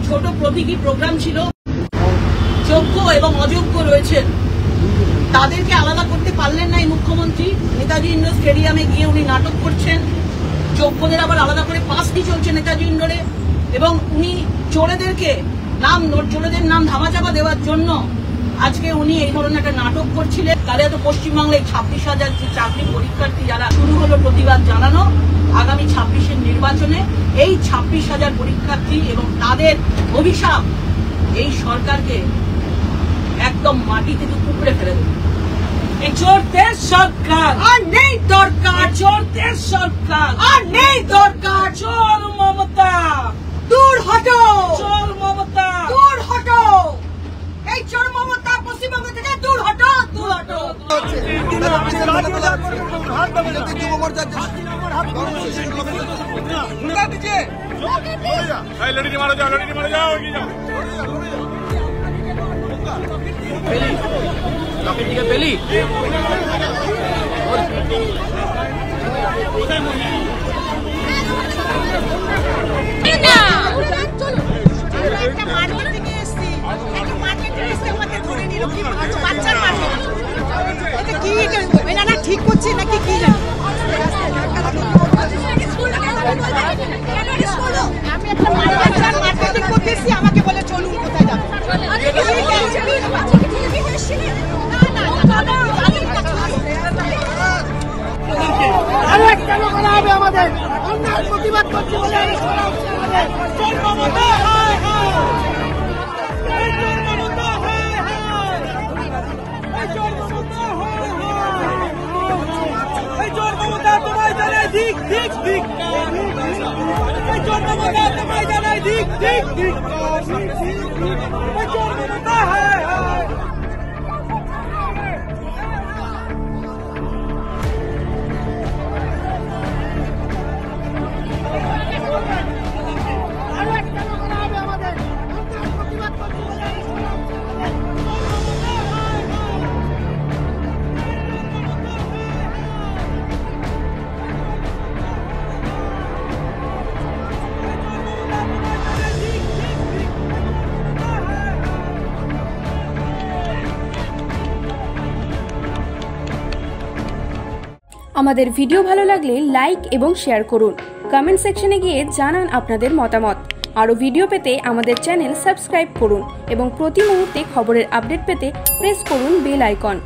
ছোট প্রতীকী প্রোগ্রাম ছিল। যোগ্য এবং অযোগ্য রয়েছেন, তাদেরকে আলাদা করতে পারলেন না এই মুখ্যমন্ত্রী। নেতাজি ইন্ডোর স্টেডিয়ামে গিয়ে উনি নাটক করছেন, যোগ্যদের আবার আলাদা করে পাসটি চলছে নেতাজি ইন্ডোরে, এবং উনি চোরেদের নাম ধামাচাপা দেওয়ার জন্য আজকে উনি এই ধরনের একটা নাটক করছিলেন। তাহলে তো পশ্চিমবাংলায় 26,000 যে চাকরি পরীক্ষার্থী যারা শুরু হলো প্রতিবাদ জানানো, আগামী 26-এর নির্বাচনে এই 26,000 পরীক্ষার্থী এবং তাদের অভিশাপ এই সরকারকে একদম মাটি থেকে উপড়ে ফেলে দেবে। এই চোরদের সরকার আর নেই দরকার, চোরদের সরকার আর নেই দরকার। চোর মমতা দূর হটো, চোর মমতা দূর হটো, এই চোর মমতা পশ্চিমবঙ্গ থেকে দূর হটো, দূর হটো। পেলি ঠিক করছি নাকি কি আমি একটা মার্কেটিং করতেছি, আমাকে বলে চলুন কোথায় যাবো। কেন করা হবে আমাদের অন্যায় প্রতিবাদ করছি বলে দিক দিক দিক তোমায় জানাই দিক দিক দিক আমাদের ভিডিও ভালো লাগলে লাইক এবং শেয়ার করুন। কমেন্ট সেকশনে গিয়ে জানান আপনাদের মতামত। আরও ভিডিও পেতে আমাদের চ্যানেল সাবস্ক্রাইব করুন এবং প্রতি মুহূর্তে খবরের আপডেট পেতে প্রেস করুন বেল আইকন।